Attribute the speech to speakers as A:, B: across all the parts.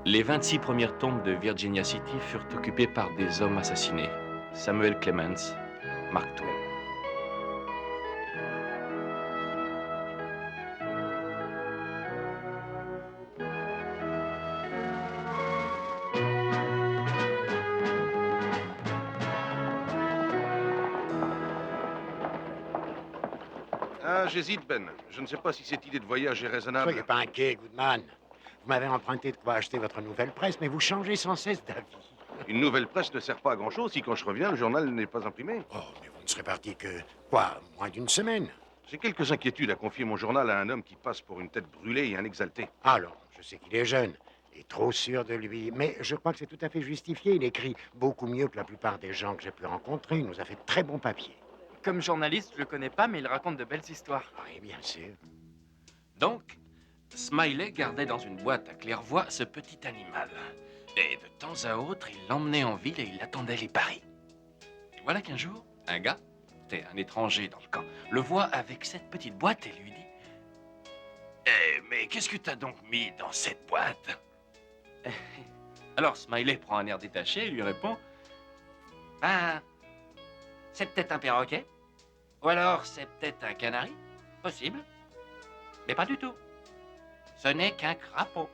A: Les 26 premières tombes de Virginia City furent occupées par des hommes assassinés. Samuel Clemens, Mark Twain.
B: Ah, j'hésite, Ben. Je ne sais pas si cette idée de voyage est raisonnable.
C: Soyez pas inquiet, Goodman. Vous m'avez emprunté de quoi acheter votre nouvelle presse, mais vous changez sans cesse d'avis.
B: Une nouvelle presse ne sert pas à grand-chose si quand je reviens, le journal n'est pas imprimé.
C: Oh, mais vous ne serez parti que, quoi, moins d'une semaine?
B: J'ai quelques inquiétudes à confier mon journal à un homme qui passe pour une tête brûlée et un exalté.
C: Alors, je sais qu'il est jeune et trop sûr de lui, mais je crois que c'est tout à fait justifié. Il écrit beaucoup mieux que la plupart des gens que j'ai pu rencontrer. Il nous a fait de très bons papiers.
D: Comme journaliste, je le connais pas, mais il raconte de belles histoires.
C: Oui, bien sûr.
A: Donc, Smiley gardait dans une boîte à claire-voie ce petit animal. Et de temps à autre, il l'emmenait en ville et il attendait les paris. Voilà qu'un jour, un gars, c'était un étranger dans le camp, le voit avec cette petite boîte et lui dit « Eh, mais qu'est-ce que t'as donc mis dans cette boîte ?» Alors Smiley prend un air détaché et lui répond « Ben, c'est peut-être un perroquet, ou alors c'est peut-être un canari, possible, mais pas du tout. Ce n'est qu'un crapaud. »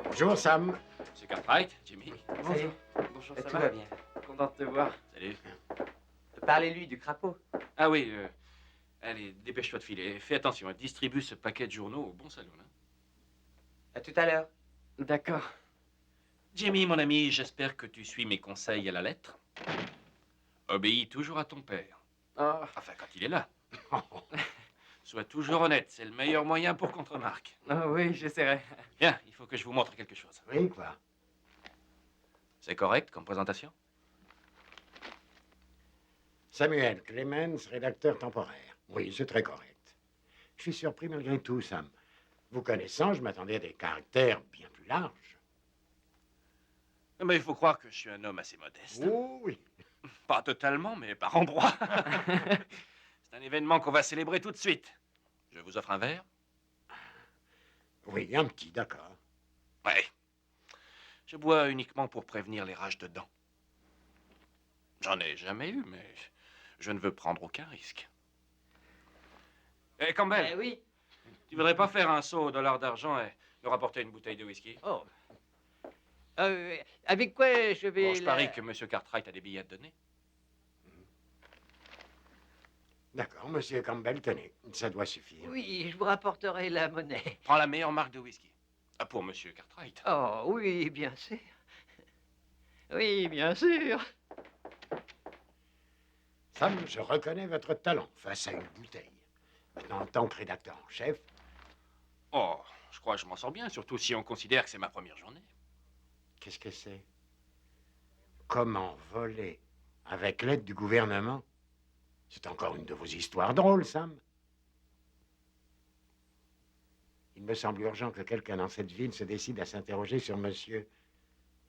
C: Bonjour, Sam.
A: Monsieur Cartwright, Jimmy.
D: Bonjour. Bonjour, ça
E: Tout
D: va?
E: va bien.
D: Content de te voir.
A: Salut.
E: Parlez-lui du crapaud.
A: Ah oui, allez, dépêche-toi de filer. Fais attention, distribue ce paquet de journaux au bon salon. Hein.
E: À tout à l'heure.
D: D'accord.
A: Jimmy, mon ami, j'espère que tu suis mes conseils à la lettre. Obéis toujours à ton père.
D: Oh,
A: Enfin, quand il est là. Sois toujours honnête, c'est le meilleur moyen pour qu'on te remarque.
D: oh oui, j'essaierai.
A: Bien, il faut que je vous montre quelque chose.
C: Oui, quoi?
A: C'est correct comme présentation?
C: Samuel Clemens, rédacteur temporaire. Oui, c'est très correct. Je suis surpris malgré tout, Sam. Vous connaissant, je m'attendais à des caractères bien plus larges.
A: Mais il faut croire que je suis un homme assez modeste.
C: Oh oui.
A: Pas totalement, mais par endroits. C'est un événement qu'on va célébrer tout de suite. Je vous offre un verre?
C: Oui, un petit, d'accord.
A: Ouais. Je bois uniquement pour prévenir les rages de dents. J'en ai jamais eu, mais je ne veux prendre aucun risque. Eh, Campbell,
E: Oui.
A: tu voudrais pas faire un saut au dollar d'argent et nous rapporter une bouteille de whisky?
E: Oh. Avec quoi je vais...
A: Bon, je parie que M. Cartwright a des billets à te donner.
C: D'accord, monsieur Campbell, tenez, ça doit suffire.
E: Oui, je vous rapporterai la monnaie.
A: Prends la meilleure marque de whisky. Ah, pour M. Cartwright.
E: Oh, oui, bien sûr. Oui, bien sûr.
C: Sam, je reconnais votre talent face à une bouteille. Maintenant, en tant que rédacteur en chef,
A: Oh, je crois que je m'en sors bien, surtout si on considère que c'est ma première journée.
C: qu'est-ce que c'est? Comment voler avec l'aide du gouvernement? C'est encore une de vos histoires drôles, Sam. Il me semble urgent que quelqu'un dans cette ville se décide à s'interroger sur monsieur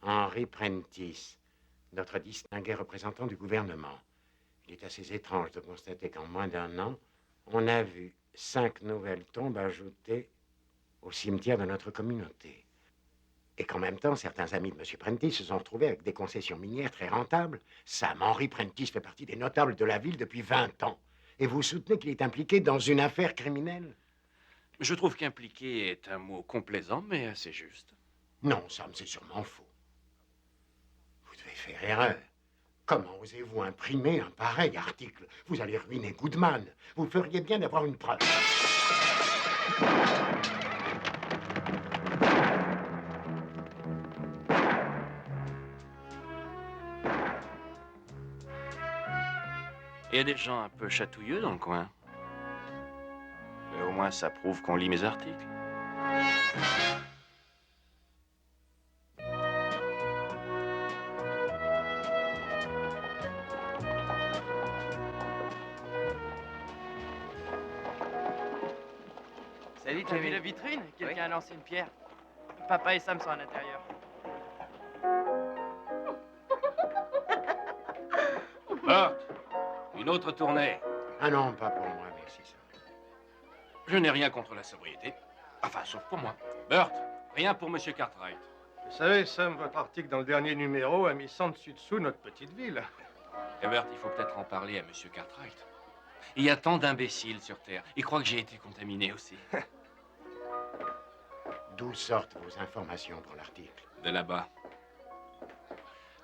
C: Henry Prentice, notre distingué représentant du gouvernement. Il est assez étrange de constater qu'en moins d'un an, on a vu 5 nouvelles tombes ajoutées au cimetière de notre communauté. Et qu'en même temps, certains amis de M. Prentice se sont retrouvés avec des concessions minières très rentables. Sam Henry Prentice fait partie des notables de la ville depuis 20 ans. Et vous soutenez qu'il est impliqué dans une affaire criminelle?
A: Je trouve qu'impliqué est un mot complaisant, mais assez juste.
C: Non, Sam, c'est sûrement faux. Vous devez faire erreur. Comment osez-vous imprimer un pareil article? Vous allez ruiner Goodman. Vous feriez bien d'avoir une preuve.
A: Il y a des gens un peu chatouilleux dans le coin. Mais au moins, ça prouve qu'on lit mes articles.
D: Salut, t'as vu la vitrine? Quelqu'un a lancé une pierre. Papa et Sam sont à l'intérieur.
A: Bart, une autre tournée.
C: Ah non, pas pour moi, merci, Sam.
A: Je n'ai rien contre la sobriété. Enfin, sauf pour moi. Bert, Rien pour Monsieur Cartwright.
F: Vous savez, Sam, votre article dans le dernier numéro a mis sans dessus-dessous notre petite ville.
A: Herbert, il faut peut-être en parler à Monsieur Cartwright. Il y a tant d'imbéciles sur Terre. Il croit que j'ai été contaminé aussi.
C: D'où sortent vos informations pour l'article?
A: De là-bas.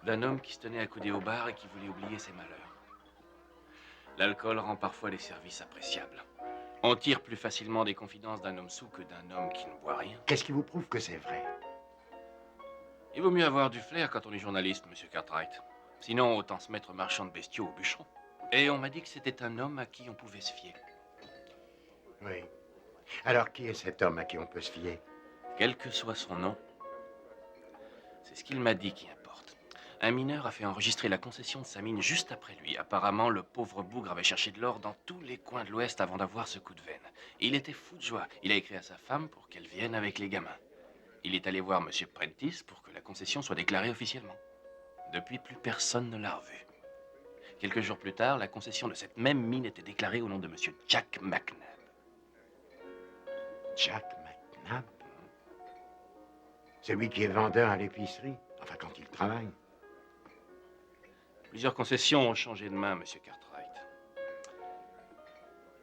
A: D'un homme qui se tenait accoudé au bar et qui voulait oublier ses malheurs. L'alcool rend parfois des services appréciables. On tire plus facilement des confidences d'un homme saoul que d'un homme qui ne boit rien.
C: Qu'est-ce qui vous prouve que c'est vrai?
A: Il vaut mieux avoir du flair quand on est journaliste, Monsieur Cartwright. Sinon, autant se mettre marchand de bestiaux au bûcheron. Et on m'a dit que c'était un homme à qui on pouvait se fier.
C: Oui. Alors, qui est cet homme à qui on peut se fier?
A: Quel que soit son nom, c'est ce qu'il m'a dit qui importe. Un mineur a fait enregistrer la concession de sa mine juste après lui. Apparemment, le pauvre bougre avait cherché de l'or dans tous les coins de l'Ouest avant d'avoir ce coup de veine. Et il était fou de joie. Il a écrit à sa femme pour qu'elle vienne avec les gamins. Il est allé voir Monsieur Prentice pour que la concession soit déclarée officiellement. Depuis, plus personne ne l'a revu. Quelques jours plus tard, la concession de cette même mine était déclarée au nom de Monsieur Jack McNabb.
C: Jack McNabb? C'est lui qui est vendeur à l'épicerie? Enfin, quand il travaille.
A: Plusieurs concessions ont changé de main, Monsieur Cartwright.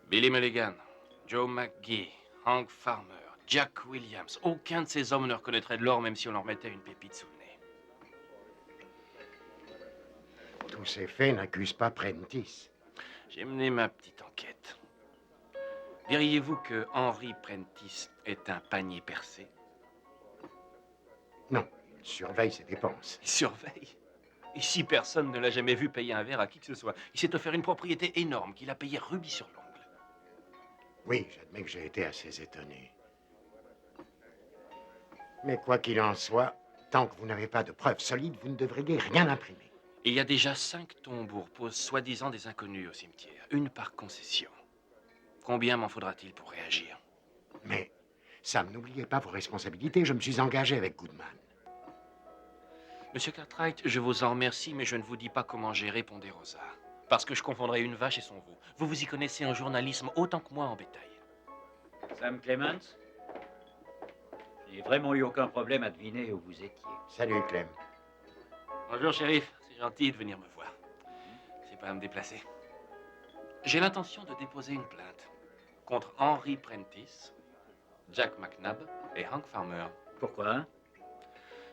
A: Billy Mulligan, Joe McGee, Hank Farmer, Jack Williams. Aucun de ces hommes ne reconnaîtrait de l'or même si on leur mettait une pépite sous le nez.
C: Tous ces faits n'accusent pas Prentice.
A: J'ai mené ma petite enquête. Diriez-vous que Henry Prentice est un panier percé?
C: Non, il surveille ses dépenses.
A: Il surveille. Ici, personne ne l'a jamais vu payer un verre à qui que ce soit. Il s'est offert une propriété énorme qu'il a payée rubis sur l'ongle.
C: Oui, j'admets que j'ai été assez étonné. Mais quoi qu'il en soit, tant que vous n'avez pas de preuves solides, vous ne devriez rien imprimer.
A: Il y a déjà 5 tombeaux posent soi-disant des inconnus au cimetière. Une par concession. Combien m'en faudra-t-il pour réagir?
C: Mais, Sam, n'oubliez pas vos responsabilités. Je me suis engagé avec Goodman.
A: Monsieur Cartwright, je vous en remercie, mais je ne vous dis pas comment gérer Ponderosa. Parce que je confondrais une vache et son veau. Vous vous y connaissez en journalisme autant que moi en bétail.
G: Sam Clements? J'ai vraiment eu aucun problème à deviner où vous étiez.
C: Salut, Clem.
A: Bonjour, shérif. C'est gentil de venir me voir. C'est pas à me déplacer. J'ai l'intention de déposer une plainte contre Henry Prentice, Jack McNabb et Hank Farmer
G: Pourquoi?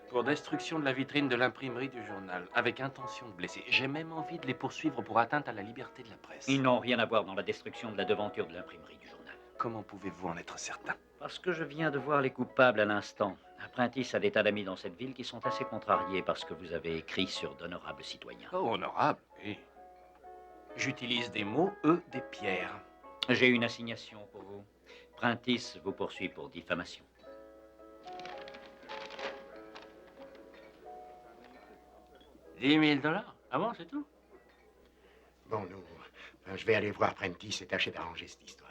A: pour destruction de la vitrine de l'imprimerie du journal, avec intention de blesser. J'ai même envie de les poursuivre pour atteinte à la liberté de la presse.
G: Ils n'ont rien à voir dans la destruction de la devanture de l'imprimerie du journal.
A: Comment pouvez-vous en être certain?
G: Parce que je viens de voir les coupables à l'instant. Prentice a des tas d'amis dans cette ville qui sont assez contrariés parce que vous avez écrit sur d'honorables citoyens.
A: Oh, honorable, oui. J'utilise des mots, eux, des pierres.
G: J'ai une assignation pour vous. Prentice vous poursuit pour diffamation.
A: $10 000? Ah bon, c'est tout?
C: Bon, je vais aller voir Prentice et tâcher d'arranger cette histoire.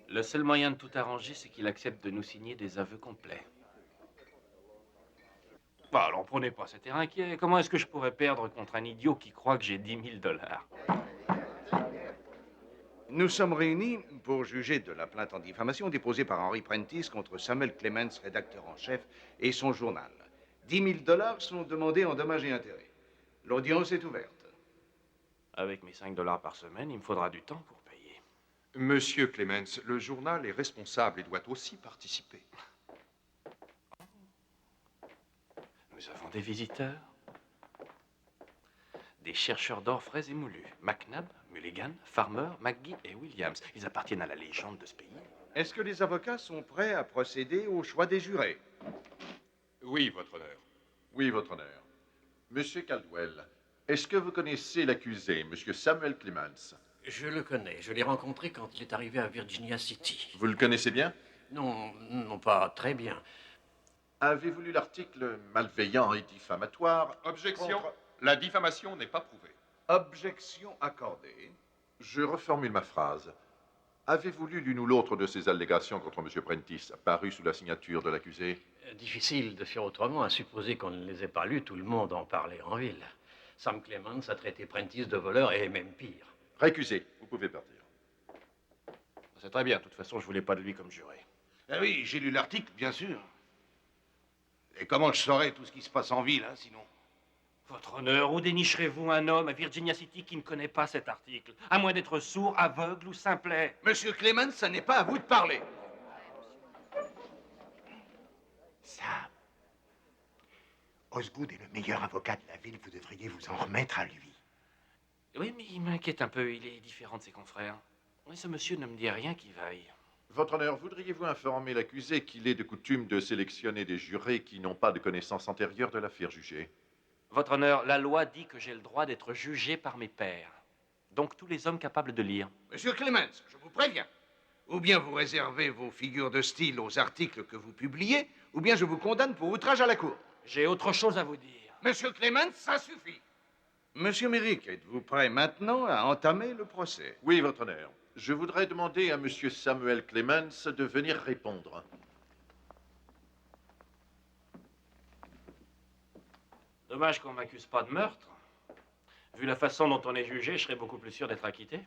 A: Le seul moyen de tout arranger, c'est qu'il accepte de nous signer des aveux complets. Bon, alors prenez pas cet air inquiet. Comment est-ce que je pourrais perdre contre un idiot qui croit que j'ai $10 000?
B: Nous sommes réunis pour juger de la plainte en diffamation déposée par Henry Prentice contre Samuel Clements, rédacteur en chef, et son journal. $10 000 sont demandés en dommages et intérêts. L'audience est ouverte.
A: Avec mes $5 par semaine, il me faudra du temps pour payer.
H: Monsieur Clements, le journal est responsable et doit aussi participer.
A: Nous avons des visiteurs. Des chercheurs d'or frais et moulus. McNabb, Mulligan, Farmer, McGee et Williams. Ils appartiennent à la légende de ce pays.
B: Est-ce que les avocats sont prêts à procéder au choix des jurés?
H: Oui, votre honneur.
I: Oui, votre honneur. Monsieur Caldwell, est-ce que vous connaissez l'accusé, monsieur Samuel Clements?
J: Je le connais. Je l'ai rencontré quand il est arrivé à Virginia City.
I: Vous le connaissez bien?
J: Non, non pas très bien.
I: Avez-vous lu l'article malveillant et diffamatoire?
H: Objection.
I: contre-
H: La diffamation n'est pas prouvée.
B: Objection accordée.
I: Je reformule ma phrase. Avez-vous lu l'une ou l'autre de ces allégations contre monsieur Prentice, parues sous la signature de l'accusé?
J: Difficile de faire autrement, à supposer qu'on ne les ait pas lus. Tout le monde en parlait en ville. Sam Clements a traité Prentice de voleur et même pire.
I: Récusé, vous pouvez partir.
A: C'est très bien. De toute façon, je voulais pas de lui comme juré.
B: Ah oui, j'ai lu l'article, bien sûr. Et comment je saurais tout ce qui se passe en ville, hein, sinon?
A: Votre honneur, où dénicherez-vous un homme à Virginia City qui ne connaît pas cet article? À moins d'être sourd, aveugle ou simplet.
B: Monsieur Clemens, ça n'est pas à vous de parler.
C: Sam, Osgood est le meilleur avocat de la ville. Vous devriez vous en remettre à lui.
A: Oui, mais il m'inquiète un peu. Il est différent de ses confrères. Oui, ce monsieur ne me dit rien qui vaille.
I: Votre honneur, voudriez-vous informer l'accusé qu'il est de coutume de sélectionner des jurés qui n'ont pas de connaissance antérieure de l'affaire jugée?
A: Votre honneur, la loi dit que j'ai le droit d'être jugé par mes pairs. Donc tous les hommes capables de lire.
B: Monsieur Clemens, je vous préviens. Ou bien vous réservez vos figures de style aux articles que vous publiez, ou bien je vous condamne pour outrage à la cour.
A: J'ai autre chose à vous dire.
B: Monsieur Clemens, ça suffit. Monsieur Merrick, êtes-vous prêt maintenant à entamer le procès?
I: Oui, votre honneur. Je voudrais demander à monsieur Samuel Clemens de venir répondre.
A: Dommage qu'on m'accuse pas de meurtre. Vu la façon dont on est jugé, je serais beaucoup plus sûr d'être acquitté.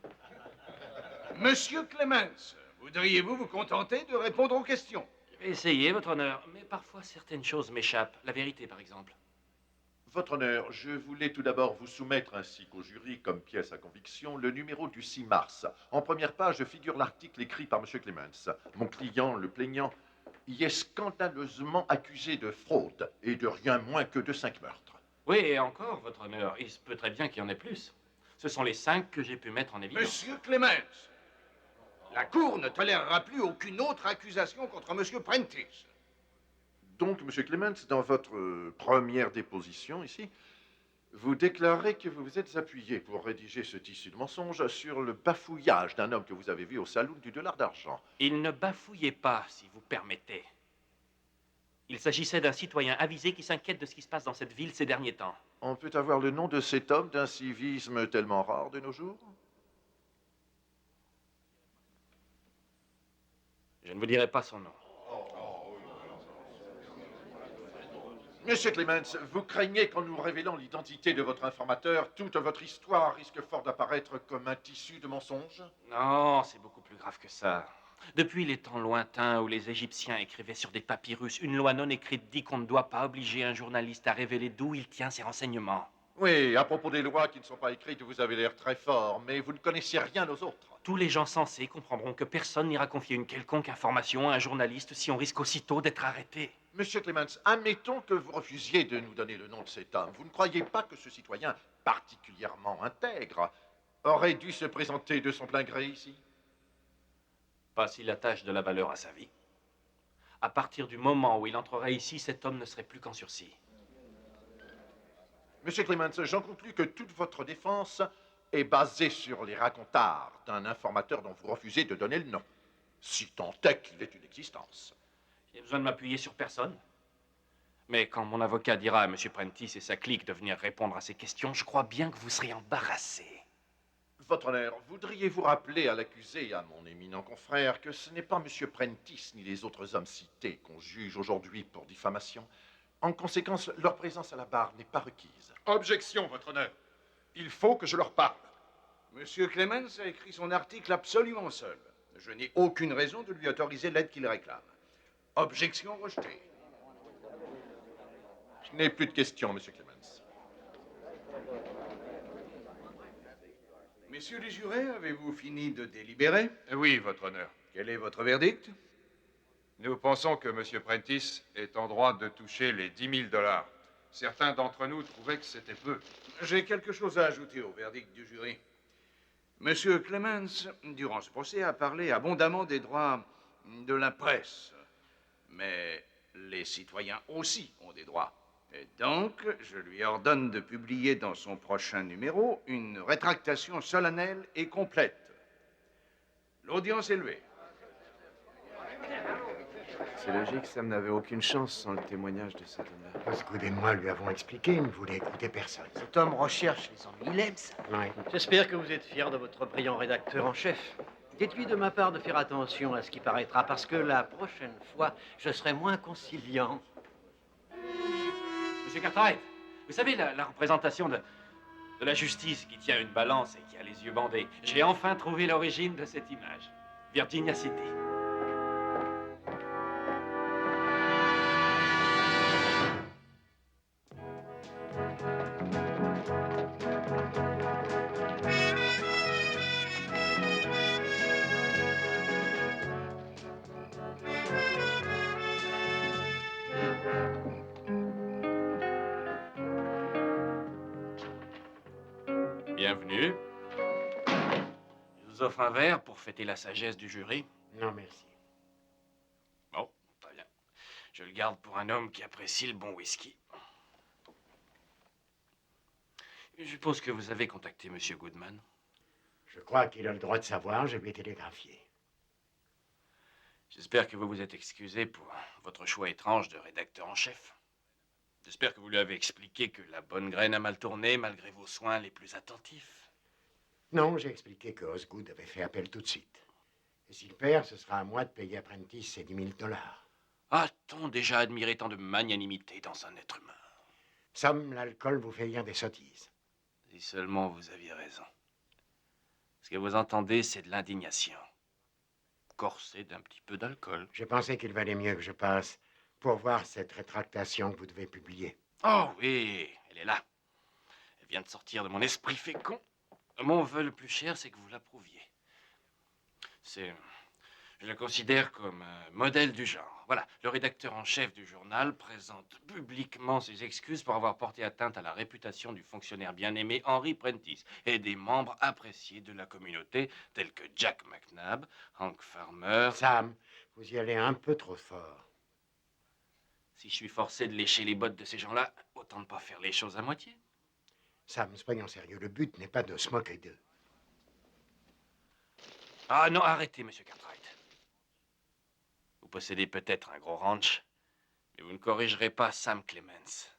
B: Monsieur Clemens, voudriez-vous vous contenter de répondre aux questions?
A: Je vais essayer, votre honneur, mais parfois certaines choses m'échappent. La vérité, par exemple.
I: Votre honneur, je voulais tout d'abord vous soumettre ainsi qu'au jury, comme pièce à conviction, le numéro du 6 mars. En première page figure l'article écrit par M. Clemens. Mon client, le plaignant, y est scandaleusement accusé de fraude et de rien moins que de 5 meurtres.
A: Oui, et encore, votre honneur, il se peut très bien qu'il y en ait plus. Ce sont les 5 que j'ai pu mettre en évidence.
B: Monsieur Clemens, la Cour ne tolérera plus aucune autre accusation contre Monsieur Prentice.
I: Donc, M. Clemens, dans votre première déposition ici, vous déclarez que vous vous êtes appuyé pour rédiger ce tissu de mensonge sur le bafouillage d'un homme que vous avez vu au saloon du $. d'argent.
A: Il ne bafouillait pas, si vous permettez. Il s'agissait d'un citoyen avisé qui s'inquiète de ce qui se passe dans cette ville ces derniers temps.
I: On peut avoir le nom de cet homme d'un civisme tellement rare de nos jours?
A: Je ne vous dirai pas son nom.
I: Monsieur Clemens, vous craignez qu'en nous révélant l'identité de votre informateur, toute votre histoire risque fort d'apparaître comme un tissu de mensonges?
A: Non, c'est beaucoup plus grave que ça. Depuis les temps lointains où les Égyptiens écrivaient sur des papyrus, une loi non écrite dit qu'on ne doit pas obliger un journaliste à révéler d'où il tient ses renseignements.
I: Oui, à propos des lois qui ne sont pas écrites, vous avez l'air très fort, mais vous ne connaissez rien aux autres.
A: Tous les gens sensés comprendront que personne n'ira confier une quelconque information à un journaliste si on risque aussitôt d'être arrêté.
I: Monsieur Clemens, admettons que vous refusiez de nous donner le nom de cet homme. Vous ne croyez pas que ce citoyen, particulièrement intègre, aurait dû se présenter de son plein gré ici?
A: Pas s'il attache de la valeur à sa vie. À partir du moment où il entrerait ici, cet homme ne serait plus qu'en sursis.
I: Monsieur Clemens, j'en conclus que toute votre défense est basée sur les racontards d'un informateur dont vous refusez de donner le nom, si tant est qu'il ait une existence.
A: J'ai besoin de m'appuyer sur personne. Mais quand mon avocat dira à M. Prentice et sa clique de venir répondre à ces questions, je crois bien que vous serez embarrassé.
I: Votre honneur, voudriez-vous rappeler à l'accusé et à mon éminent confrère que ce n'est pas M. Prentice ni les autres hommes cités qu'on juge aujourd'hui pour diffamation? En conséquence, leur présence à la barre n'est pas requise.
H: Objection, votre honneur. Il faut que je leur parle.
B: Monsieur Clemens a écrit son article absolument seul. Je n'ai aucune raison de lui autoriser l'aide qu'il réclame. Objection rejetée.
I: Je n'ai plus de questions, Monsieur Clemens.
B: Messieurs les jurés, avez-vous fini de délibérer?
H: Oui, votre honneur.
B: Quel est votre verdict?
H: Nous pensons que M. Prentice est en droit de toucher les $10 000. Certains d'entre nous trouvaient que c'était peu.
B: J'ai quelque chose à ajouter au verdict du jury. Monsieur Clemens, durant ce procès, a parlé abondamment des droits de la presse. Mais les citoyens aussi ont des droits. Et donc, je lui ordonne de publier dans son prochain numéro une rétractation solennelle et complète. L'audience est levée.
K: C'est logique, Sam n'avait aucune chance sans le témoignage de cet homme-là.
C: Osgood et moi lui avons expliqué, il ne voulait écouter personne.
E: Cet homme recherche les ennuis, il aime ça.
C: Ouais.
J: J'espère que vous êtes fier de votre brillant rédacteur en chef. Dites-lui de ma part de faire attention à ce qui paraîtra, parce que la prochaine fois, je serai moins conciliant.
A: Monsieur Cartwright, vous savez, la représentation de la justice qui tient une balance et qui a les yeux bandés. J'ai enfin trouvé l'origine de cette image. Virginia City. Bienvenue. Je vous offre un verre pour fêter la sagesse du jury.
C: Non, merci.
A: Bon, très bien. Je le garde pour un homme qui apprécie le bon whisky. Je suppose que vous avez contacté M. Goodman.
C: Je crois qu'il a le droit de savoir, je lui ai télégraphié.
A: J'espère que vous vous êtes excusé pour votre choix étrange de rédacteur en chef. J'espère que vous lui avez expliqué que la bonne graine a mal tourné malgré vos soins les plus attentifs.
C: Non, j'ai expliqué que Osgood avait fait appel tout de suite. Et s'il perd, ce sera à moi de payer Apprentice ses 10 000 $.
A: A-t-on déjà admiré tant de magnanimité dans un être humain?
C: Somme, l'alcool vous fait bien des sottises.
A: Si seulement vous aviez raison. Ce que vous entendez, c'est de l'indignation. Corsé d'un petit peu d'alcool.
C: J'ai pensé qu'il valait mieux que je passe pour voir cette rétractation que vous devez publier.
A: Oh oui, elle est là. Elle vient de sortir de mon esprit fécond. Mon vœu le plus cher, c'est que vous l'approuviez. Je le considère comme un modèle du genre. Voilà, le rédacteur en chef du journal présente publiquement ses excuses pour avoir porté atteinte à la réputation du fonctionnaire bien-aimé Henry Prentice et des membres appréciés de la communauté, tels que Jack McNabb, Hank Farmer...
C: Sam, vous y allez un peu trop fort.
A: Si je suis forcé de lécher les bottes de ces gens-là, autant ne pas faire les choses à moitié.
C: Sam, soyons sérieux, le but n'est pas de se moquer d'eux.
A: Ah non, arrêtez, monsieur Cartwright. Vous possédez peut-être un gros ranch, mais vous ne corrigerez pas Sam Clemens.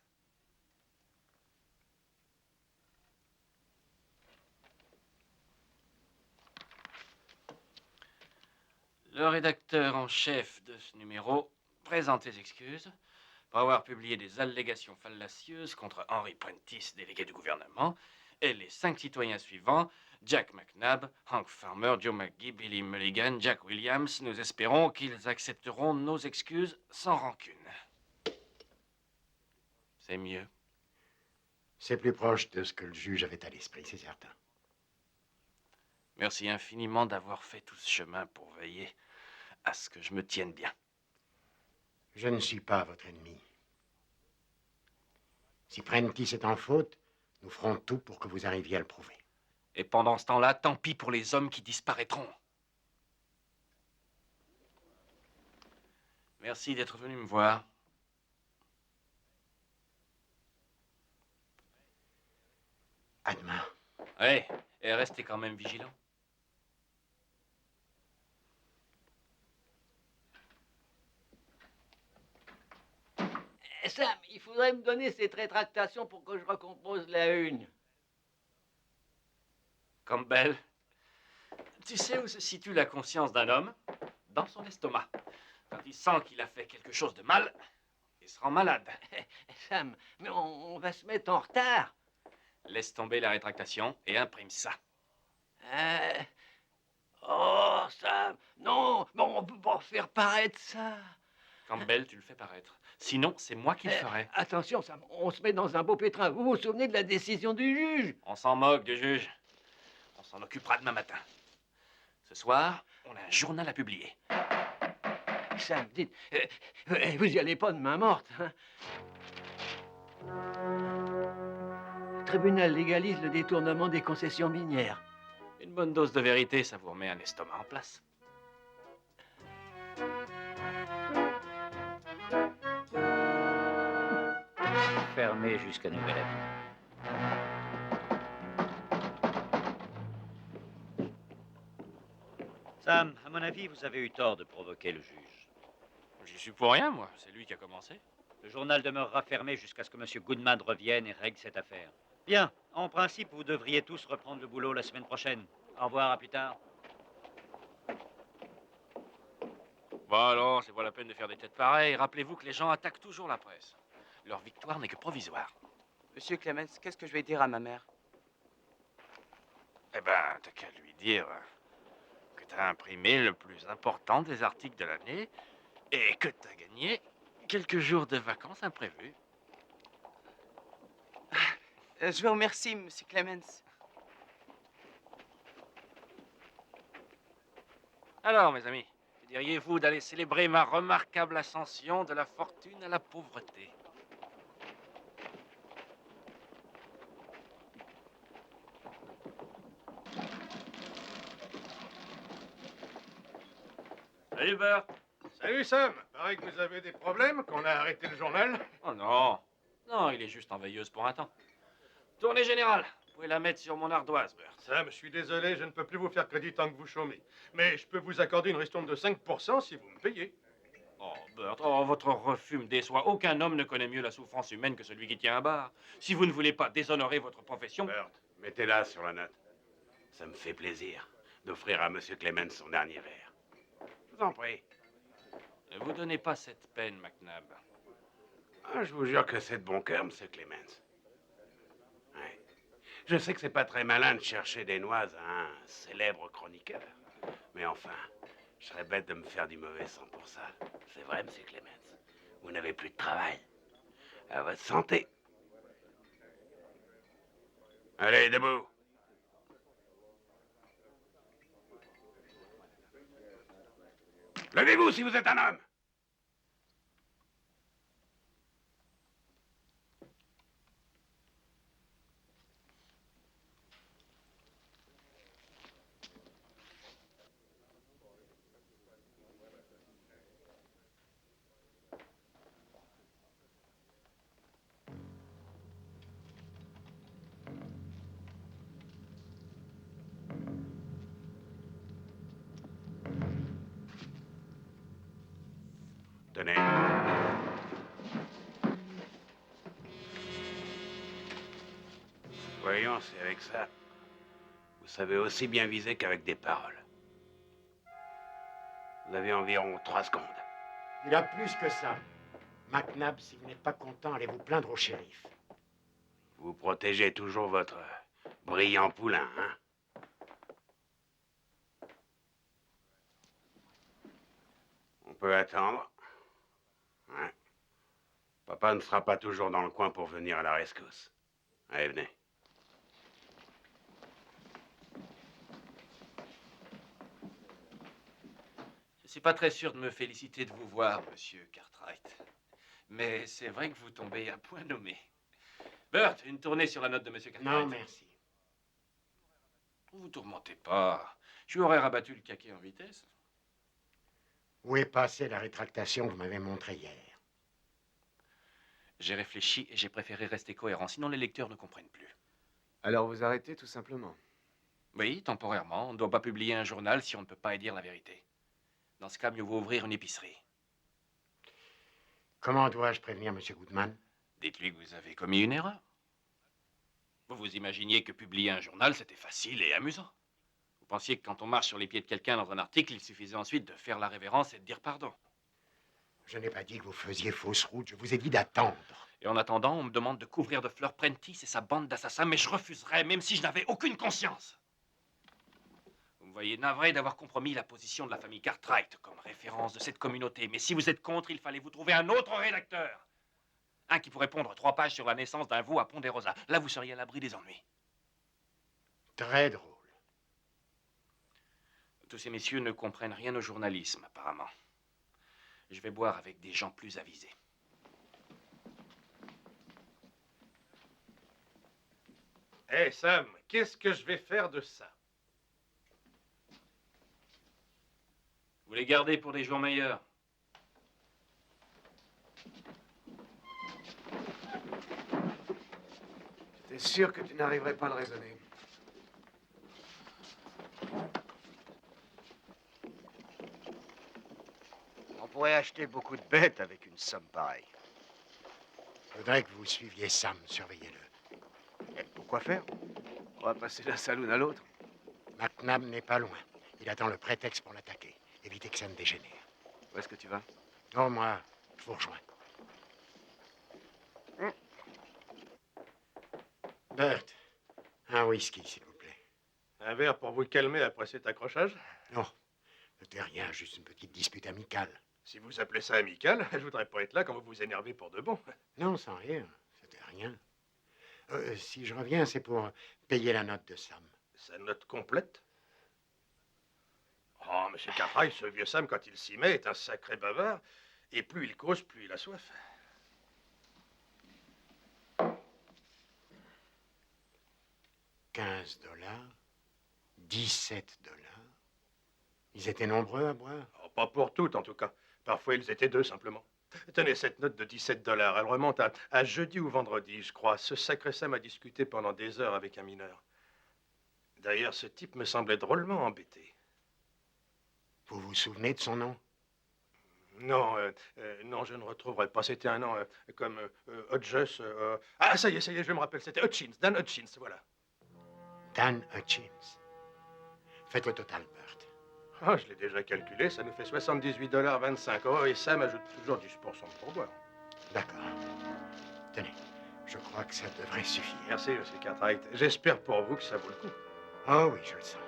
A: Le rédacteur en chef de ce numéro présente ses excuses pour avoir publié des allégations fallacieuses contre Henry Prentice, délégué du gouvernement, et les 5 citoyens suivants, Jack McNabb, Hank Farmer, Joe McGee, Billy Mulligan, Jack Williams. Nous espérons qu'ils accepteront nos excuses sans rancune. C'est mieux.
C: C'est plus proche de ce que le juge avait à l'esprit, c'est certain.
A: Merci infiniment d'avoir fait tout ce chemin pour veiller à ce que je me tienne bien.
C: Je ne suis pas votre ennemi. Si Prentice est en faute, nous ferons tout pour que vous arriviez à le prouver.
A: Et pendant ce temps-là, tant pis pour les hommes qui disparaîtront. Merci d'être venu me voir.
C: À demain.
A: Ouais, et restez quand même vigilants.
E: Sam, il faudrait me donner cette rétractation pour que je recompose la une.
A: Campbell, tu sais où se situe la conscience d'un homme? Dans son estomac. Quand il sent qu'il a fait quelque chose de mal, il se rend malade.
E: Sam, mais on va se mettre en retard.
A: Laisse tomber la rétractation et imprime ça.
E: Oh, Sam, non, bon, on peut pas faire paraître ça.
A: Campbell, tu le fais paraître. Sinon, c'est moi qui le ferai.
E: Attention, Sam, on se met dans un beau pétrin. Vous vous souvenez de la décision du juge?
A: On s'en moque du juge. On s'en occupera demain matin. Ce soir, on a un journal à publier.
E: Sam, dites, vous y allez pas de main morte, hein? Le tribunal légalise le détournement des concessions minières.
A: Une bonne dose de vérité, ça vous remet un estomac en place.
G: Fermé jusqu'à nouvel avis. Sam, à mon avis, vous avez eu tort de provoquer le juge.
A: J'y suis pour rien, moi. C'est lui qui a commencé.
G: Le journal demeurera fermé jusqu'à ce que M. Goodman revienne et règle cette affaire. Bien, en principe, vous devriez tous reprendre le boulot la semaine prochaine. Au revoir, à plus tard.
A: Bon alors, c'est pas la peine de faire des têtes pareilles. Rappelez-vous que les gens attaquent toujours la presse. Leur victoire n'est que provisoire.
D: Monsieur Clemens, qu'est-ce que je vais dire à ma mère?
A: Eh ben, t'as qu'à lui dire que t'as imprimé le plus important des articles de l'année et que t'as gagné quelques jours de vacances imprévus.
D: Je vous remercie, monsieur Clemens.
A: Alors, mes amis, que diriez-vous d'aller célébrer ma remarquable ascension de la fortune à la pauvreté? Salut, Bert.
F: Salut Sam, paraît que vous avez des problèmes, qu'on a arrêté le journal.
A: Oh non. Non, il est juste en veilleuse pour un temps. Tournée générale. Vous pouvez la mettre sur mon ardoise, Bert.
F: Sam, je suis désolé, je ne peux plus vous faire crédit tant que vous chômez. Mais je peux vous accorder une ristourne de 5% si vous me payez.
A: Oh, Bert, oh, votre refus me déçoit. Aucun homme ne connaît mieux la souffrance humaine que celui qui tient un bar. Si vous ne voulez pas déshonorer votre profession...
F: Bert,
C: Mettez-la sur la note. Ça me fait plaisir d'offrir à Monsieur Clemens son dernier verre. Je vous en prie.
A: Ne vous donnez pas cette peine, McNabb.
C: Ah, je vous jure que c'est de bon cœur, Monsieur Clemens. Ouais. Je sais que c'est pas très malin de chercher des noises à un célèbre chroniqueur. Mais enfin, je serais bête de me faire du mauvais sang pour ça. C'est vrai, Monsieur Clemens. Vous n'avez plus de travail. À votre santé. Allez, debout. Levez-vous si vous êtes un homme. Tenez. Voyons, c'est avec ça. Vous savez aussi bien viser qu'avec des paroles. Vous avez environ 3 secondes.
L: Il a plus que ça. McNabb, si vous n'êtes pas content, allez vous plaindre au shérif.
C: Vous protégez toujours votre brillant poulain, hein? On peut attendre. Ouais. Papa ne sera pas toujours dans le coin pour venir à la rescousse. Allez, venez.
A: Je ne suis pas très sûr de me féliciter de vous voir, monsieur Cartwright. Mais c'est vrai que vous tombez à point nommé. Bert, une tournée sur la note de monsieur Cartwright.
L: Non, merci.
A: Vous tourmentez pas. Je lui aurais rabattu le caquet en vitesse.
L: Où est passée la rétractation que vous m'avez montrée hier?
A: J'ai réfléchi et j'ai préféré rester cohérent, sinon les lecteurs ne comprennent plus.
K: Alors vous arrêtez tout simplement.
A: Oui, temporairement. On ne doit pas publier un journal si on ne peut pas y dire la vérité. Dans ce cas, mieux vaut ouvrir une épicerie.
L: Comment dois-je prévenir M. Goodman?
A: Dites-lui que vous avez commis une erreur. Vous vous imaginiez que publier un journal, c'était facile et amusant. Vous pensiez que quand on marche sur les pieds de quelqu'un dans un article, il suffisait ensuite de faire la révérence et de dire pardon.
L: Je n'ai pas dit que vous faisiez fausse route, je vous ai dit d'attendre.
A: Et en attendant, on me demande de couvrir de fleurs Prentice et sa bande d'assassins, mais je refuserais, même si je n'avais aucune conscience. Vous me voyez navré d'avoir compromis la position de la famille Cartwright comme référence de cette communauté. Mais si vous êtes contre, il fallait vous trouver un autre rédacteur. Un qui pourrait pondre 3 pages sur la naissance d'un veau à Ponderosa. Là, vous seriez à l'abri des ennuis.
L: Très drôle.
A: Tous ces messieurs ne comprennent rien au journalisme, apparemment. Je vais boire avec des gens plus avisés.
F: Hé Sam, qu'est-ce que je vais faire de ça?
A: Vous les gardez pour des jours meilleurs.
K: J'étais sûr que tu n'arriverais pas à le raisonner.
B: On pourrait acheter beaucoup de bêtes avec une somme pareille.
L: Je voudrais que vous suiviez Sam, surveillez-le.
B: Et pourquoi faire?
K: On va passer d'un saloon à l'autre.
L: McNabb n'est pas loin. Il attend le prétexte pour l'attaquer. Évitez que ça ne dégénère.
K: Où est-ce que tu vas?
L: Non, moi, je vous rejoins. Bert, un whisky, s'il vous plaît.
F: Un verre pour vous calmer après cet accrochage?
L: Non, c'était rien, juste une petite dispute amicale.
F: Si vous appelez ça amical, je voudrais pas être là quand vous vous énervez pour de bon.
L: Non, sans rien, c'était rien. Si je reviens, c'est pour payer la note de Sam.
F: Sa note complète? Oh, monsieur Cartwright, ce vieux Sam, quand il s'y met, est un sacré bavard. Et plus il cause, plus il a soif.
L: $15, $17. Ils étaient nombreux à boire?
F: Oh, pas pour toutes, en tout cas. Parfois, ils étaient deux, simplement. Tenez, cette note de 17 $. Elle remonte à jeudi ou vendredi, je crois. Ce sacré Sam a discuté pendant des heures avec un mineur. D'ailleurs, ce type me semblait drôlement embêté.
L: Vous vous souvenez de son nom?
F: Non, non, je ne retrouverai pas. C'était un nom comme Hodges. Ah, ça y est, je me rappelle. C'était Hutchins, Dan Hutchins, voilà.
L: Dan Hutchins. Faites le total, Bert.
F: Ah, je l'ai déjà calculé, ça nous fait 78,25 $. Oh, et Sam ajoute toujours 10% de pourboire.
L: D'accord. Tenez, je crois que ça devrait suffire.
F: Merci, M. Cartwright. J'espère pour vous que ça vaut le coup.
L: Oh oui, je le sens.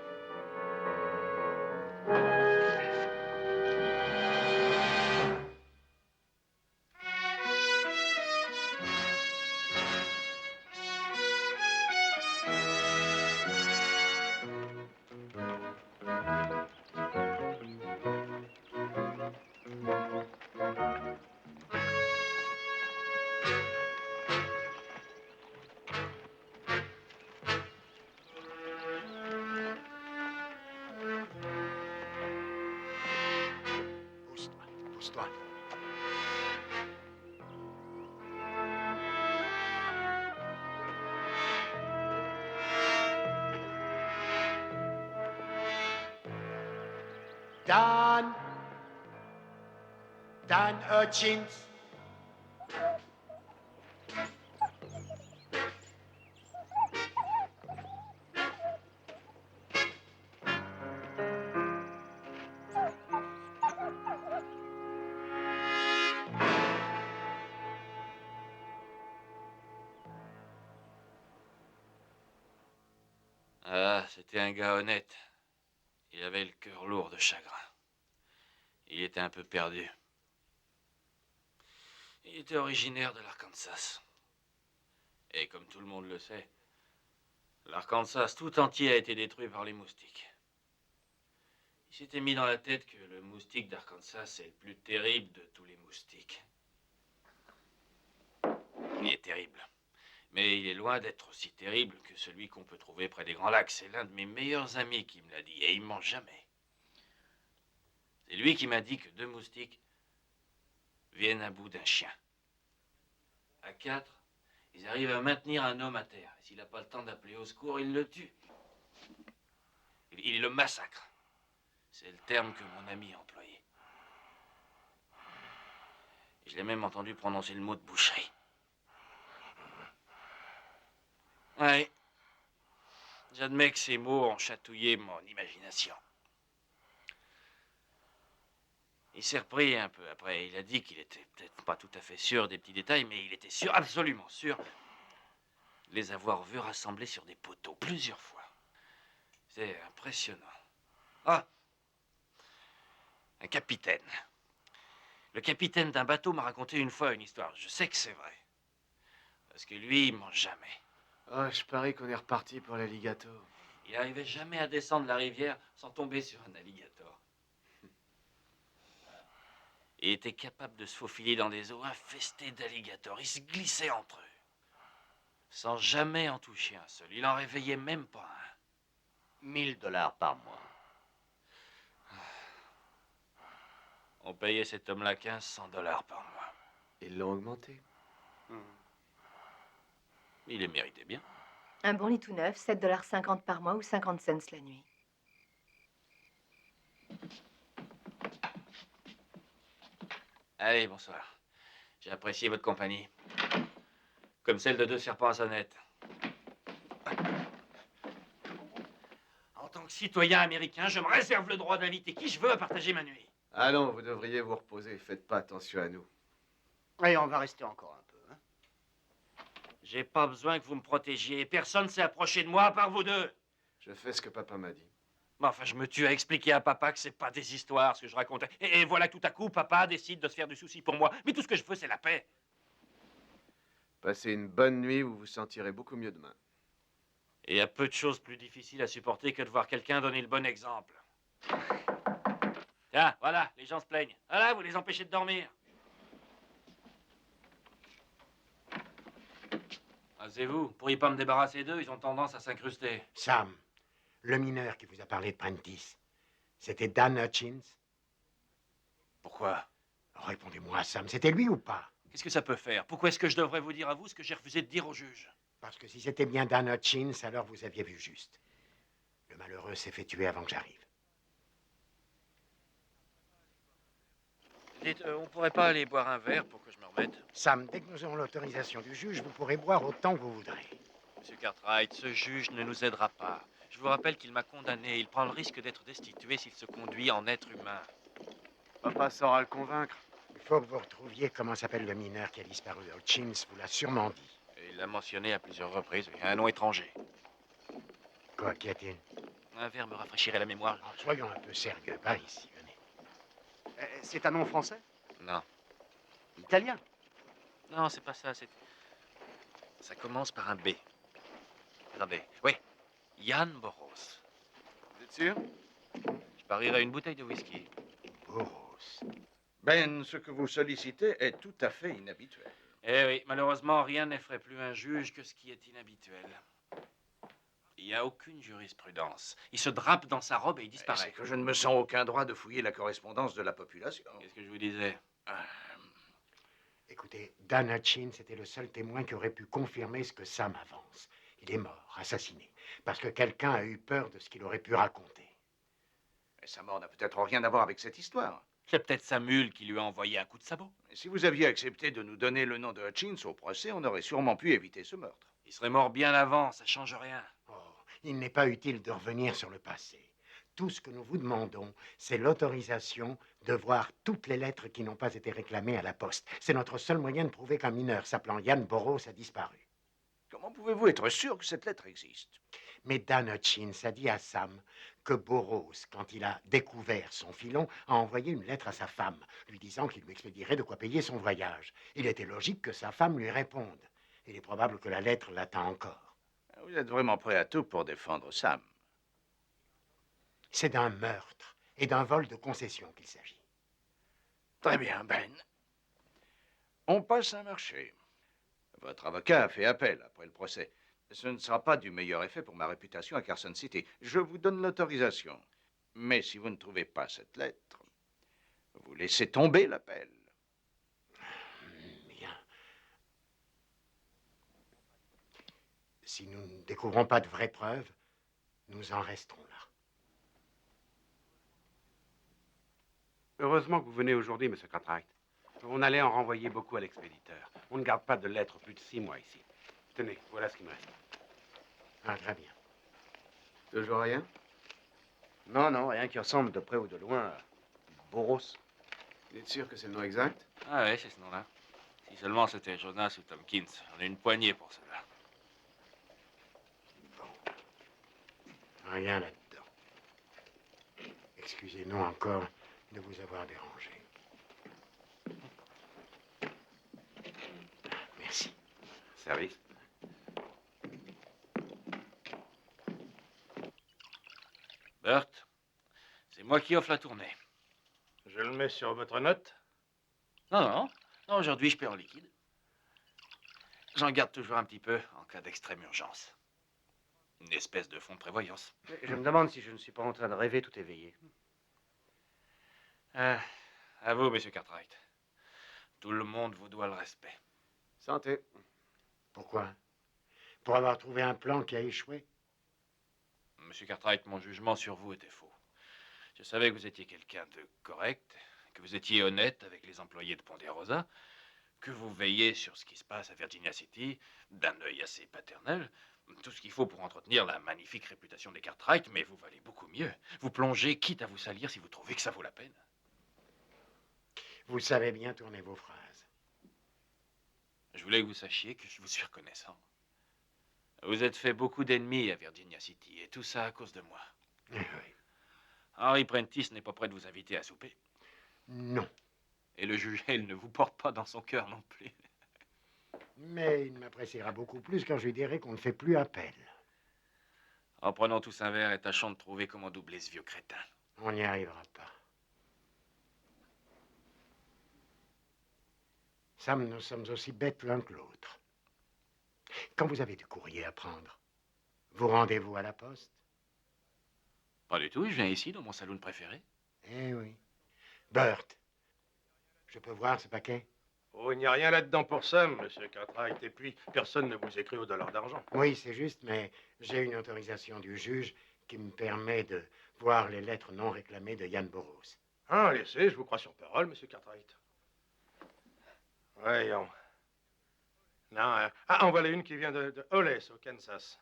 L: Pousse-toi. Dan Hutchins.
A: Ah, c'était un gars honnête. Il avait le cœur lourd de chagrin. Il était un peu perdu. Il était originaire de l'Arkansas. Et comme tout le monde le sait, l'Arkansas tout entier a été détruit par les moustiques. Il s'était mis dans la tête que le moustique d'Arkansas est le plus terrible de tous les moustiques. Il est terrible. Mais il est loin d'être aussi terrible que celui qu'on peut trouver près des Grands Lacs. C'est l'un de mes meilleurs amis qui me l'a dit, et il ment jamais. C'est lui qui m'a dit que 2 moustiques viennent à bout d'un chien. À 4, ils arrivent à maintenir un homme à terre. Et s'il n'a pas le temps d'appeler au secours, ils le tuent. Il le massacre. C'est le terme que mon ami a employé. Je l'ai même entendu prononcer le mot de boucherie. Ouais. J'admets que ces mots ont chatouillé mon imagination. Il s'est repris un peu après. Il a dit qu'il était peut-être pas tout à fait sûr des petits détails, mais il était sûr, absolument sûr, de les avoir vus rassemblés sur des poteaux plusieurs fois. C'est impressionnant. Ah! Un capitaine. Le capitaine d'un bateau m'a raconté une fois une histoire. Je sais que c'est vrai. Parce que lui, il ment jamais.
K: Oh, je parie qu'on est reparti pour l'alligator.
A: Il n'arrivait jamais à descendre la rivière sans tomber sur un alligator. Il était capable de se faufiler dans des eaux infestées d'alligators. Il se glissait entre eux, sans jamais en toucher un seul. Il en réveillait même pas un.
E: 1 000 $ par mois.
A: On payait cet homme-là 1500 $ par mois.
K: Ils l'ont augmenté.
A: Il les méritait bien.
M: Un bon lit tout neuf, 7,50 $ par mois ou 50 cents la nuit.
A: Allez, bonsoir. J'ai apprécié votre compagnie. Comme celle de 2 serpents à sonnette. En tant que citoyen américain, je me réserve le droit d'inviter qui je veux à partager ma nuit.
K: Allons, vous devriez vous reposer. Faites pas attention à nous.
J: Et on va rester encore un peu, hein?
A: J'ai pas besoin que vous me protégiez. Personne s'est approché de moi à part vous deux.
K: Je fais ce que papa m'a dit.
A: Mais enfin, je me tue à expliquer à papa que c'est pas des histoires, ce que je racontais. Et voilà, tout à coup, papa décide de se faire du souci pour moi. Mais tout ce que je veux, c'est la paix.
K: Passez une bonne nuit, vous vous sentirez beaucoup mieux demain.
A: Et il y a peu de choses plus difficiles à supporter que de voir quelqu'un donner le bon exemple. Tiens, voilà, les gens se plaignent. Voilà, vous les empêchez de dormir. Asseyez-vous, vous pourriez pas me débarrasser d'eux, ils ont tendance à s'incruster.
L: Sam, le mineur qui vous a parlé de Prentice, c'était Dan Hutchins?
A: Pourquoi?
L: Répondez-moi, Sam, c'était lui ou pas?
A: Qu'est-ce que ça peut faire? Pourquoi est-ce que je devrais vous dire à vous ce que j'ai refusé de dire au juge?
L: Parce que si c'était bien Dan Hutchins, alors vous aviez vu juste. Le malheureux s'est fait tuer avant que j'arrive.
A: Dites, on pourrait pas aller boire un verre pour que je me remette?
L: Sam, dès que nous aurons l'autorisation du juge, vous pourrez boire autant que vous voudrez.
A: Monsieur Cartwright, ce juge ne nous aidera pas. Je vous rappelle qu'il m'a condamné. Il prend le risque d'être destitué s'il se conduit en être humain.
K: Papa saura le convaincre.
L: Il faut que vous retrouviez comment s'appelle le mineur qui a disparu. Hutchins vous l'a sûrement dit.
A: Et il l'a mentionné à plusieurs reprises. Il y a un nom étranger.
L: Quoi, qu'y a-t-il?
A: Un verre me rafraîchirait la mémoire.
L: Alors, soyons un peu sérieux. Par ici, venez.
K: C'est un nom français?
A: Non.
K: Italien?
A: Non, c'est pas ça. Ça commence par un B. Attendez. Oui. Jan Boros.
B: Vous êtes sûr?
A: Je parierais une bouteille de whisky.
L: Boros.
B: Ben, ce que vous sollicitez est tout à fait inhabituel.
A: Eh oui, malheureusement, rien n'effraie plus un juge que ce qui est inhabituel. Il n'y a aucune jurisprudence. Il se drape dans sa robe et il disparaît.
B: C'est que je ne me sens aucun droit de fouiller la correspondance de la population.
A: Qu'est-ce que je vous disais?
L: Écoutez, Dan Hutchins était le seul témoin qui aurait pu confirmer ce que Sam avance. Il est mort, assassiné, parce que quelqu'un a eu peur de ce qu'il aurait pu raconter.
B: Mais sa mort n'a peut-être rien à voir avec cette histoire.
A: C'est peut-être sa mule qui lui a envoyé un coup de sabot.
B: Si vous aviez accepté de nous donner le nom de Hutchins au procès, on aurait sûrement pu éviter ce meurtre.
A: Il serait mort bien avant, ça change rien.
L: Oh, il n'est pas utile de revenir sur le passé. Tout ce que nous vous demandons, c'est l'autorisation de voir toutes les lettres qui n'ont pas été réclamées à la poste. C'est notre seul moyen de prouver qu'un mineur s'appelant Jan Boros a disparu.
B: Comment pouvez-vous être sûr que cette lettre existe?
L: Mais Dan Hutchins a dit à Sam que Boros, quand il a découvert son filon, a envoyé une lettre à sa femme, lui disant qu'il lui expédierait de quoi payer son voyage. Il était logique que sa femme lui réponde. Il est probable que la lettre l'attend encore.
B: Vous êtes vraiment prêt à tout pour défendre Sam.
L: C'est d'un meurtre et d'un vol de concession qu'il s'agit.
B: Très bien, Ben. On passe un marché. Votre avocat a fait appel après le procès. Ce ne sera pas du meilleur effet pour ma réputation à Carson City. Je vous donne l'autorisation. Mais si vous ne trouvez pas cette lettre, vous laissez tomber l'appel.
L: Bien. Si nous ne découvrons pas de vraies preuves, nous en resterons là.
C: Heureusement que vous venez aujourd'hui, Monsieur Cartwright. On allait en renvoyer beaucoup à l'expéditeur. On ne garde pas de lettres plus de 6 mois ici. Tenez, voilà ce qui me reste.
L: Ah, très bien.
K: Toujours rien?
J: Non, non, rien qui ressemble de près ou de loin à Boros.
K: Vous êtes sûr que c'est le nom exact?
A: Ah ouais, c'est ce nom-là. Si seulement c'était Jonas ou Tompkins. On a une poignée pour cela.
L: Rien là-dedans. Excusez-nous encore de vous avoir dérangé. Merci.
C: Service.
A: Bert, c'est moi qui offre la tournée.
F: Je le mets sur votre note?
A: Non, aujourd'hui je paie en liquide. J'en garde toujours un petit peu en cas d'extrême urgence. Une espèce de fonds de prévoyance.
J: Je me demande si je ne suis pas en train de rêver tout éveillé.
A: À vous, monsieur Cartwright. Tout le monde vous doit le respect.
K: Santé.
L: Pourquoi? Pour avoir trouvé un plan qui a échoué?
A: Monsieur Cartwright, mon jugement sur vous était faux. Je savais que vous étiez quelqu'un de correct, que vous étiez honnête avec les employés de Ponderosa, que vous veillez sur ce qui se passe à Virginia City d'un œil assez paternel. Tout ce qu'il faut pour entretenir la magnifique réputation des Cartwright, mais vous valez beaucoup mieux. Vous plongez, quitte à vous salir si vous trouvez que ça vaut la peine.
L: Vous savez bien tourner vos phrases.
A: Je voulais que vous sachiez que je vous suis reconnaissant. Vous êtes fait beaucoup d'ennemis à Virginia City, et tout ça à cause de moi.
L: Oui.
A: Henry Prentice n'est pas prêt de vous inviter à souper.
L: Non.
A: Et le juge, il ne vous porte pas dans son cœur non plus.
L: Mais il m'appréciera beaucoup plus quand je lui dirai qu'on ne fait plus appel.
A: En prenant tous un verre et tâchant de trouver comment doubler ce vieux crétin.
L: On n'y arrivera pas. Sam, nous sommes aussi bêtes l'un que l'autre. Quand vous avez du courrier à prendre, vous rendez-vous à la poste?
A: Pas du tout, je viens ici, dans mon saloon préféré.
L: Eh oui. Bert,
C: Je peux voir ce paquet?
F: Oh, il n'y a rien là-dedans pour Sam, monsieur Cartwright. Et puis, personne ne vous écrit au dollar d'argent.
C: Oui, c'est juste, mais j'ai une autorisation du juge qui me permet de voir les lettres non réclamées de Yann Burroughs.
F: Ah, laissez, je vous crois sur parole, monsieur Cartwright. Voyons. Non, en voilà une qui vient de Hollis, au Kansas.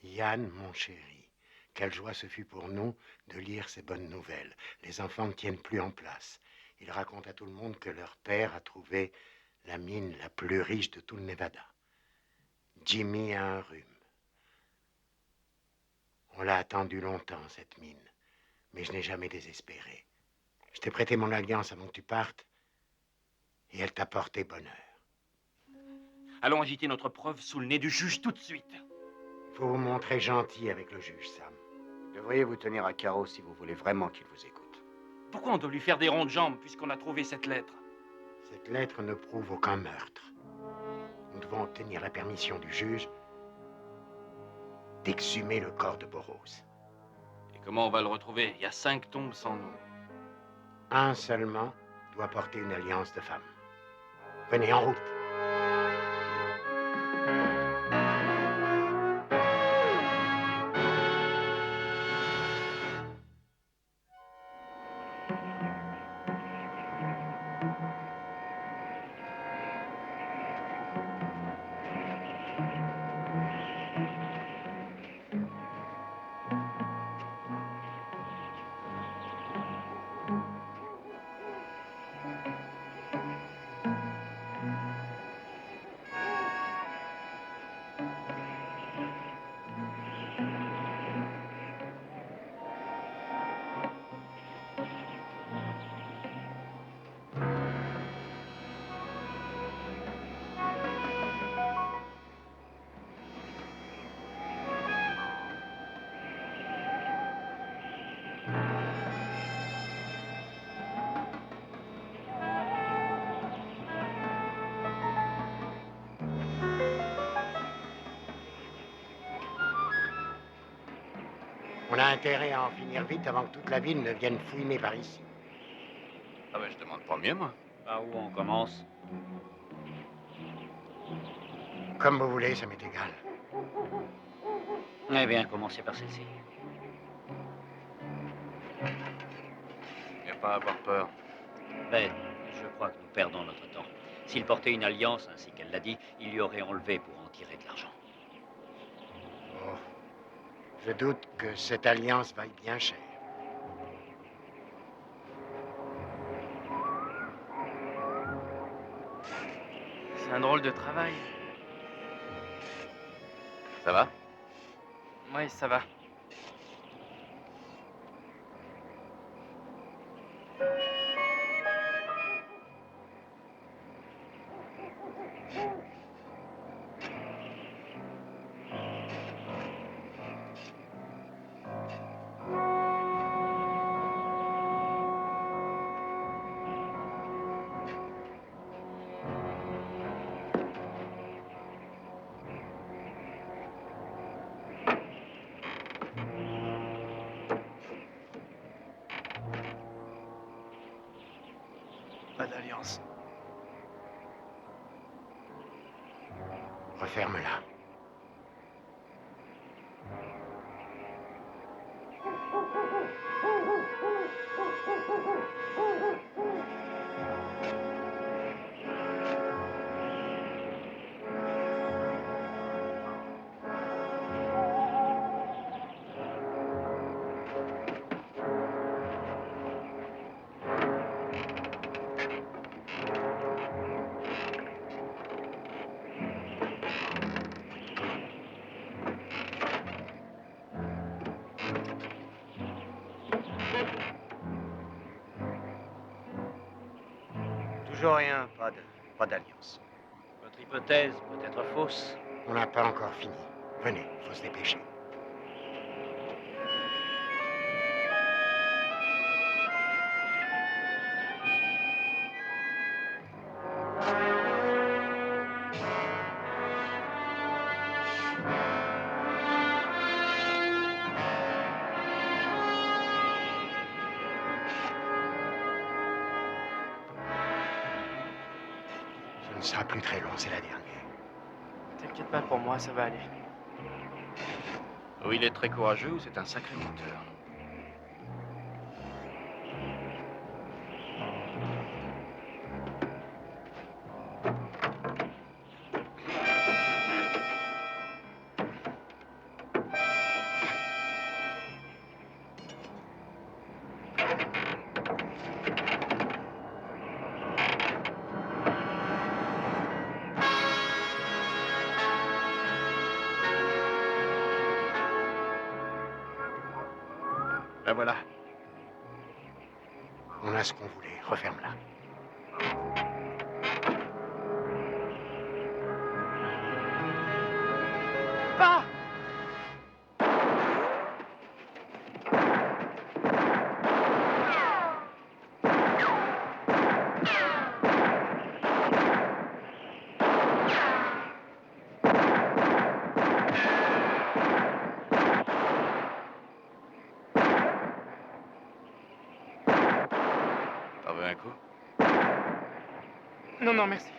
C: Yann, mon chéri, quelle joie ce fut pour nous de lire ces bonnes nouvelles. Les enfants ne tiennent plus en place. Ils racontent à tout le monde que leur père a trouvé la mine la plus riche de tout le Nevada. Jimmy a un rhume. On l'a attendu longtemps, cette mine, mais je n'ai jamais désespéré. Je t'ai prêté mon alliance avant que tu partes, et elle t'a porté bonheur.
A: Allons agiter notre preuve sous le nez du juge tout de suite.
C: Faut vous montrer gentil avec le juge, Sam.
B: Vous devriez vous tenir à carreau si vous voulez vraiment qu'il vous écoute.
A: Pourquoi on doit lui faire des ronds de jambes puisqu'on a trouvé cette lettre?
C: Cette lettre ne prouve aucun meurtre. Nous devons obtenir la permission du juge d'exhumer le corps de Burroughs.
A: Et comment on va le retrouver? Il y a 5 tombes sans nom.
C: Un seulement doit porter une alliance de femme. Venez, en route. On a intérêt à en finir vite avant que toute la ville ne vienne fouiner par ici.
A: Ah ben, je demande pas mieux, moi.
G: Par où on commence?
C: Comme vous voulez, ça m'est égal.
G: Eh bien, commencez par celle-ci.
A: Il n'y a pas à avoir peur.
G: Ben, je crois que nous perdons notre temps. S'il portait une alliance, ainsi qu'elle l'a dit, il y aurait enlevé pour en tirer de l'argent.
C: Oh. Je doute que cette alliance vaille bien cher.
D: C'est un drôle de travail.
A: Ça va?
D: Oui, ça va. Pas d'alliance.
C: Referme-la.
B: Toujours rien, pas d'alliance.
G: Votre hypothèse peut être fausse.
C: On n'a pas encore fini. Venez, faut se dépêcher.
L: ne sera plus très long, c'est la dernière.
D: T'inquiète pas pour moi, ça va aller.
A: Ou il est très courageux ou c'est un sacré menteur.
B: Ben voilà.
L: On a ce qu'on voulait. Referme-la.
D: Pas!
A: T'en veux un coup?
D: Non, non, merci.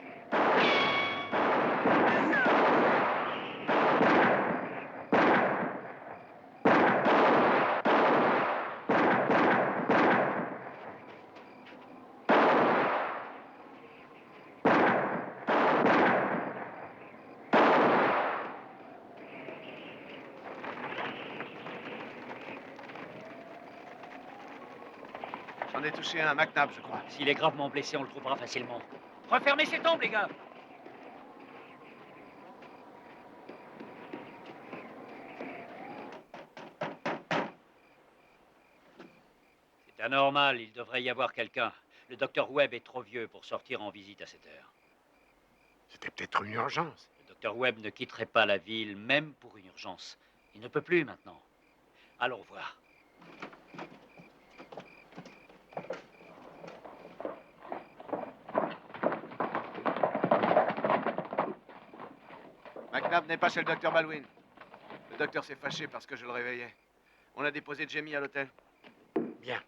B: J'en ai touché un, McNabb, je crois.
G: S'il est gravement blessé, on le trouvera facilement. Refermez ces tombes, les gars! C'est anormal, il devrait y avoir quelqu'un. Le docteur Webb est trop vieux pour sortir en visite à cette heure.
L: C'était peut-être une urgence.
G: Le docteur Webb ne quitterait pas la ville, même pour une urgence. Il ne peut plus maintenant. Allons voir.
K: McNabb n'est pas chez le docteur Baldwin. Le docteur s'est fâché parce que je le réveillais. On a déposé Jamie à l'hôtel.
L: Bien.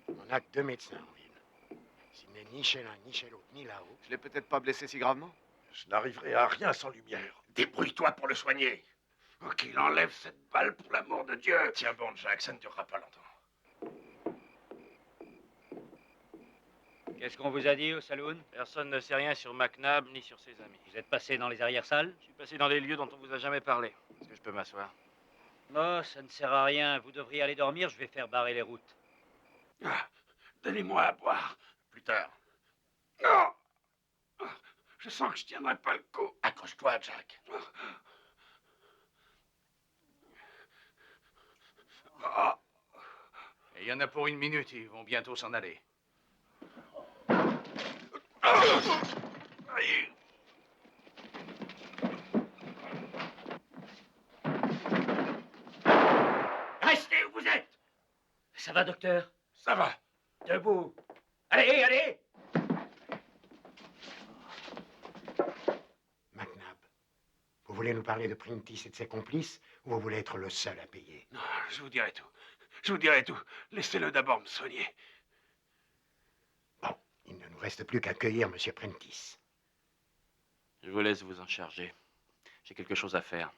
L: On n'a que 2 médecins en ville. S'il n'est ni chez l'un, ni chez l'autre, ni là-haut.
K: Je l'ai peut-être pas blessé si gravement.
F: Je n'arriverai à rien sans lumière.
C: Débrouille-toi pour le soigner. Oh, qu'il enlève cette balle pour l'amour de Dieu.
F: Tiens bon, Jack, ça ne durera pas longtemps.
G: Qu'est-ce qu'on vous a dit au saloon?
A: Personne ne sait rien sur McNabb ni sur ses amis.
G: Vous êtes passé dans les arrière-salles?
A: Je suis passé dans des lieux dont on vous a jamais parlé. Est-ce que je peux m'asseoir?
G: Oh, ça ne sert à rien. Vous devriez aller dormir, je vais faire barrer les routes.
C: Ah, donnez-moi à boire. Plus tard. Non. Je sens que je tiendrai pas le coup. Accroche-toi, Jack.
B: Et il y en a pour 1 minute, ils vont bientôt s'en aller.
G: Restez où vous êtes! Ça va, docteur?
C: Ça va.
G: Debout! Allez, allez!
L: McNabb, vous voulez nous parler de Prentice et de ses complices, ou vous voulez être le seul à payer?
C: Non, je vous dirai tout. Je vous dirai tout. Laissez-le d'abord me soigner.
L: Bon, il ne nous reste plus qu'à cueillir M. Prentice.
A: Je vous laisse vous en charger. J'ai quelque chose à faire.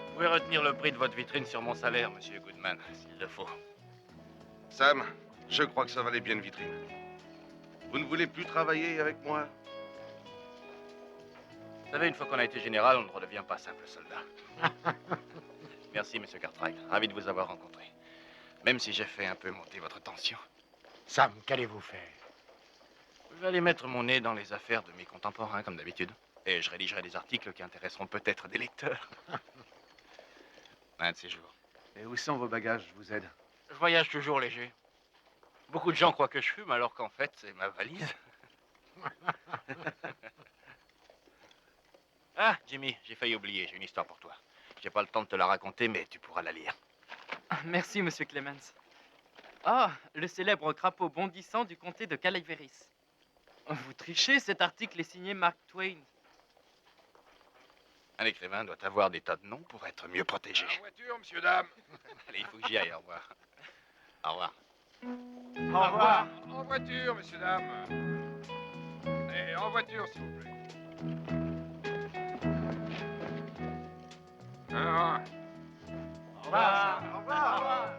A: Vous pouvez retenir le prix de votre vitrine sur mon salaire, monsieur Goodman, s'il le faut.
B: Sam, je crois que ça valait bien une vitrine. Vous ne voulez plus travailler avec moi?
A: Vous savez, une fois qu'on a été général, on ne redevient pas simple soldat. Merci, monsieur Cartwright. Ravi de vous avoir rencontré. Même si j'ai fait un peu monter votre tension.
L: Sam, qu'allez-vous faire?
A: Je vais aller mettre mon nez dans les affaires de mes contemporains, comme d'habitude. Et je rédigerai des articles qui intéresseront peut-être des lecteurs. Un de ces jours.
K: Et où sont vos bagages? Je vous aide.
A: Je voyage toujours léger. Beaucoup de gens croient que je fume, alors qu'en fait, c'est ma valise. Ah, Jimmy, j'ai failli oublier, j'ai une histoire pour toi. J'ai pas le temps de te la raconter, mais tu pourras la lire.
D: Merci, monsieur Clemens. Ah, le célèbre crapaud bondissant du comté de Calaveras. Vous trichez, cet article est signé Mark Twain.
A: Un écrivain doit avoir des tas de noms pour être mieux protégé.
H: En voiture, monsieur, dame.
A: Allez, il faut que j'y aille, au revoir. Au revoir.
H: Au revoir. En voiture, messieurs, dames. Et en voiture, s'il vous plaît. Ah.
K: Au revoir. Au revoir.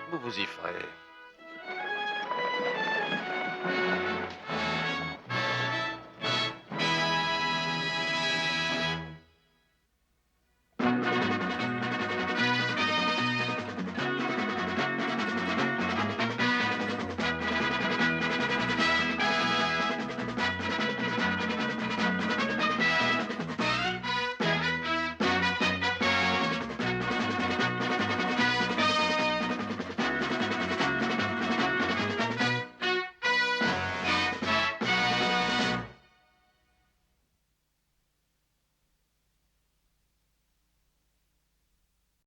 A: Vous vous y ferez.